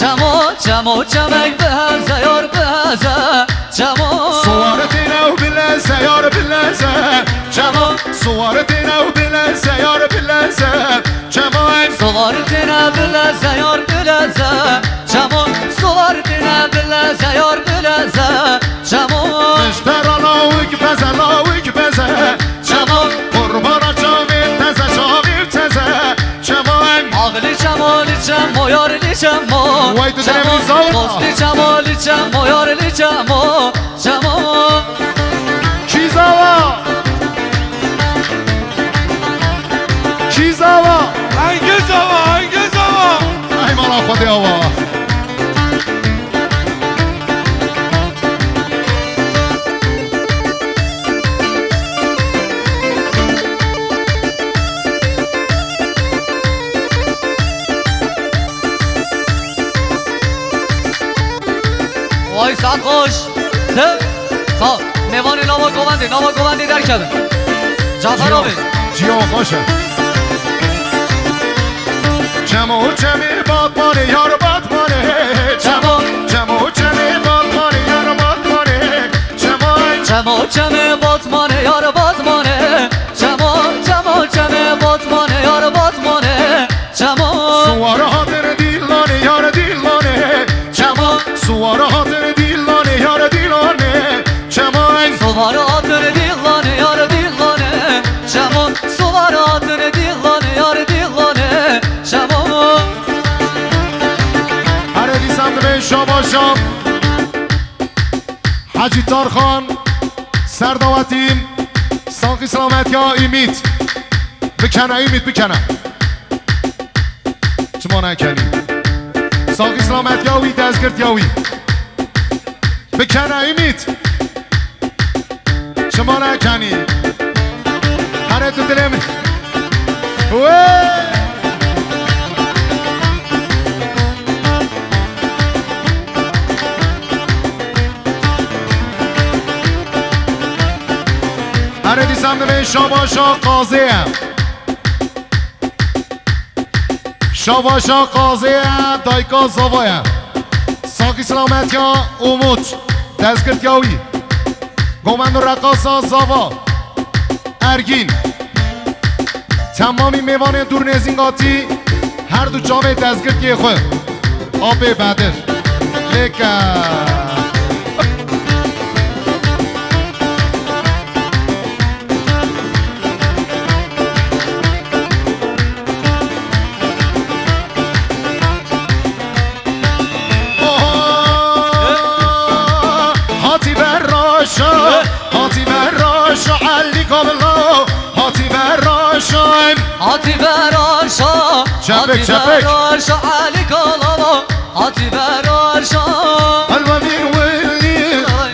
جمو جمو جمك بهزة يار بهزة جمو صورتنا وباللذة يار باللذة جمو صورتنا وباللذة يار باللذة جمو صورتنا باللذة يار باللذة جمو صورتنا باللذة يار باللذة جمو مشترانا وكبزة لا وكبزة جمو قربانا جامل تزة جامل تزة جمو Ağlı cemali cemo yarlı cemo Vay da denemin zavra Dostlu cemali cemo yarlı cemo Cemo Çizava Çizava Hangi zaman? Ay mala khodi hava Vay saat hoş Sev Tamam Nevani Nava Govandi derken Cafer abi Cihan خوشه جمع جمع بادمانه یار بادمانه Cemo جمع جمع بادمانه یار بادمانه جمع Cemo ceme batmane yar batmane Cemo cemo ceme batmane yar batmane Cemo سوار حاضر دیلانه یار دیلانه Cemo سوار حاضر دیلانه یار دیلانه جمع Suvar atını dillane yar dillane Cemo suvar atını dillane yar dillane Cemo هر دیسم به شاباشام حاجی تارخان سرداوتیم ساقی سلامت یا ایمیت بکنه ایمیت بکنه چما نکنی ساقی سلامت یاوی دزگرد یاوی بکنه ایمیت چما نکنی هره تو دلم هر دیسم به شاباشا قاضیم شاباشا قاضیم دایکا زوایم ساقی سلامت یا اموت دزگرد یاوی گومند و رقاصا زوا ارگین تمامی میوان دور نزینگاتی هر دو جامعه دزگرد یه خواه آب بدر لیکن هاتی براش علی کابلا هاتی براشایم Hati verarşa Çepek verarşa Ali kalama Hati verarşa الوا بين ولي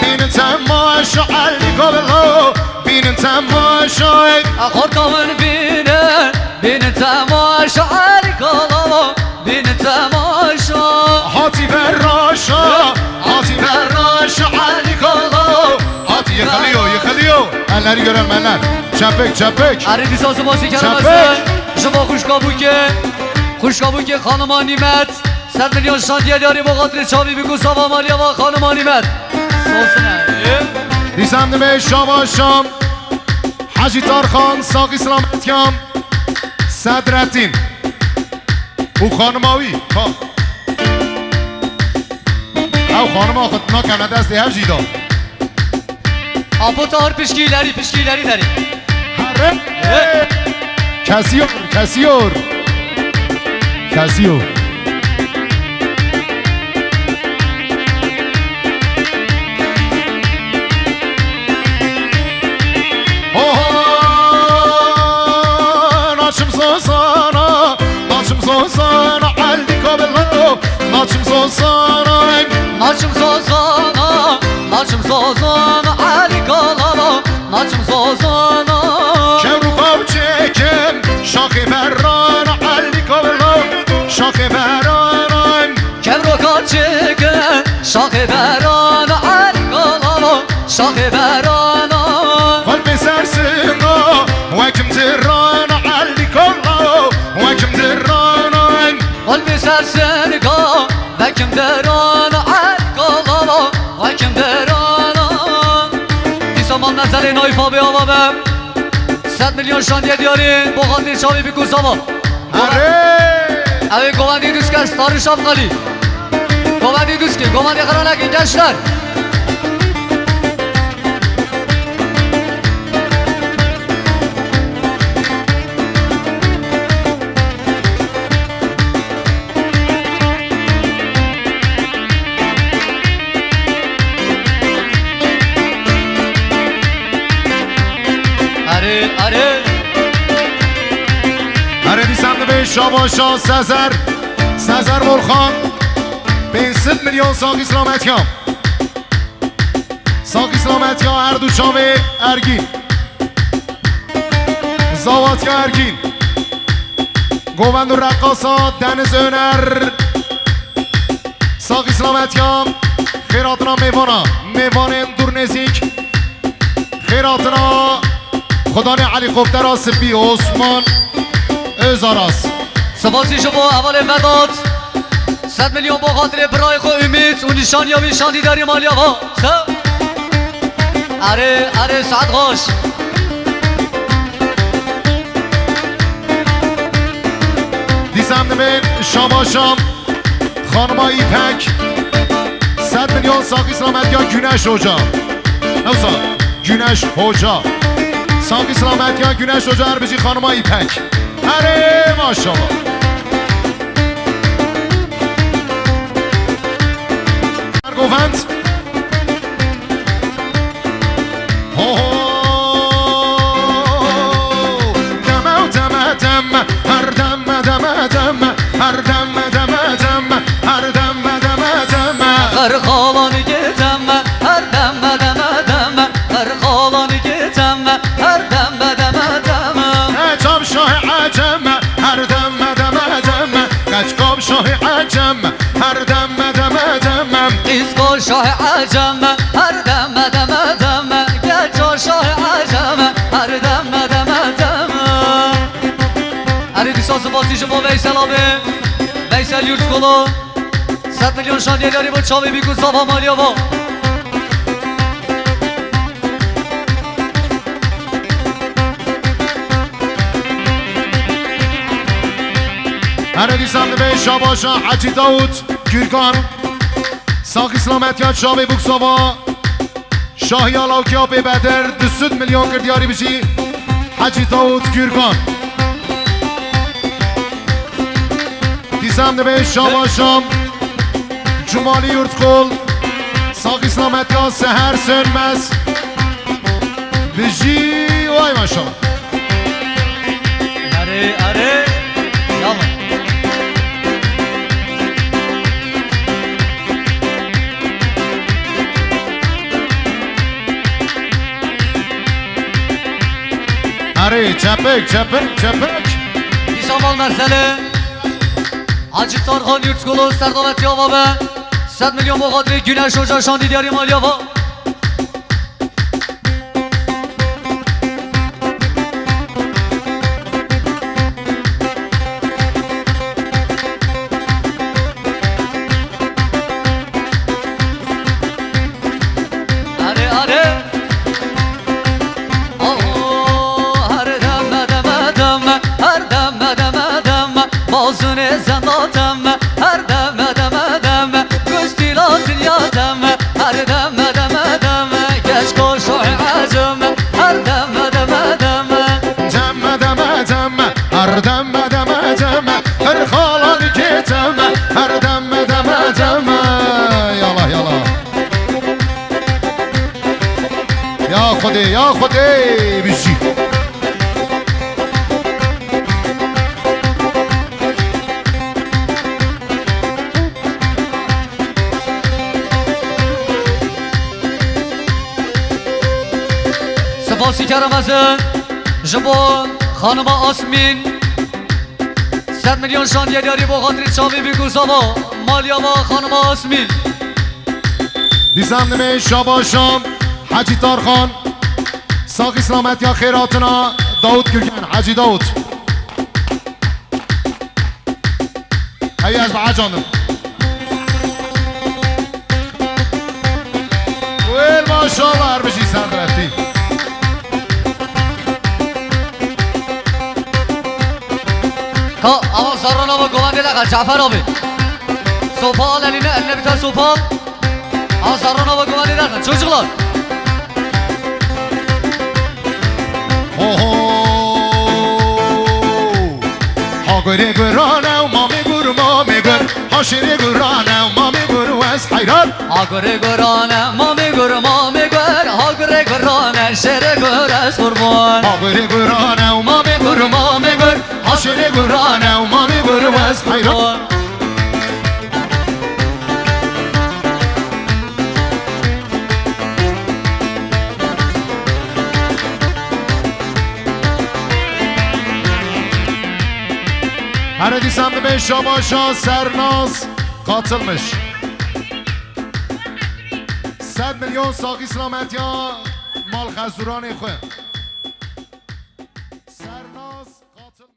بين تماش علی کابلا بین تماشایم Korkamın bini temaşa Ali kalama Bini temaşa هاتی براشا علی کابلا هاتی یخلیو elleri gören eller çepek Aridi sazı bası Çepek. keramazın Jıma Kuş kabuke hanıma nimet Serdilyon şantiyeli bu kadri çavi bir kusava maliyava hanıma nimet Solsun دیسم به شاباشام حاجی تارخان ساقی سلامتیام صدرتین او خانماوی او خانم آخد ناکنه دستی هف جیدا Apo tar pişkileri deri هره کسیور ناچم سوزانا علی کابلا ناچم سوزانا Naçım sozana Ali kalama Naçım sozana Kevru kav çekem şakı berrana علی کابلا شاخ برانم Kevro kaçıke şahı berana Ali kalama Şahı berana قلب سرسنا وكم ترانا علی کابلا وكم ترانا Kalbi serserga Hakim derana Kalama Hakim derana Disaman nazari naifa be ama be 100 milyon şandiye diyari Bu khatri çavi bir kusama Evet Govandi Düzker Starı Şapkali Govandi Düzki Govandi Karanaki gençler Are دیسم به شاباشا سزر مرخان 500 میلیون ساق اسلامتیان ساق اسلامتیان هر دو چاوه ارگین زاواتیا ارگین گووند و رقاصا دنز önر ساق اسلامتیان خیراتنا میوان دور نزیک خیراتنا خدا علی قفتر آسفی عثمان ازاراس سپاسی شما اول مداد 100 میلیون با خاطر برای خو امید و نشانیابی شاندیداری مالیاوا اره سعد خوش دیسم نمین شام خانما ایپک 100 میلیون ساق اسلامت یا گونش hoca نوسا گونش hoca ساق اسلامت یا گونش hoca اربجی خانما ایپک اره ماشاءالله گووند دم هر دم هر خالانı gecemme her demme deme her خالانı gecemme her demme deme عجب شاه عجم هر دم قچقاب شاه عجم هر دم İzgol şah aceme her demme deme Geco şah aceme her demme deme Hadi disansı basışı bu Veysel abi Veysel Yurtkolu 100 milyon şandiyeleri bu çavi bir kusafa Malyava هر دیسم به شاباشا حجی داود گیرگان ساق اسلامتیان شاوی بکساوا شاهی آلاوکیا به بدر 200 میلیون کردیاری بشی حجی داود گیرگان دیسم به شاباشا جمالی یورتکل ساق اسلامتیان سهر سönmez بشی وای ماشاءالله Are Yallah اره çepek Disamal Merseli Hacı Tarhan Yurtkolu Serdavet Yava be 100 milyon bu kadri Güneş Hoca Şandidiyari Malyava Bazını zendatem her deme deme Göz dilatın yadem her deme deme Geç koşu acım her deme deme her deme her halanı geçem her deme yala ya khudi bir şey سپاسی کرم از جبو خانم آسمین 100 میلیون شانdiye داری با خاطر چاوی بیگوزاوا مالیاوا خانم آسمین دیزم شاباشام حجی تارخان ساق اسلامت یا خیراتنا داود گرگن حجی داود هی از بعد جانم ماشاءالله بشی سردرفتی تا اما سرانا و گوان دیلقا جعفر آبی سوپال eline eline bir tane sopal ama sarana ve güven ederken çocuklar هاگره گرانه و ما میگور ما میگر هاشره گرانه و ما میگر و از حیران Agre görane mami gör mami gör Agre görane şere gör ez kurban هاگره گرانه و ما میگر ما میگر هاشره گرانه و ما میگر و از حیران Her Disem'de 5 Şamaşa Sernaz katılmış. 100 milyon sağ İslamet ya mal xəzuran xwe.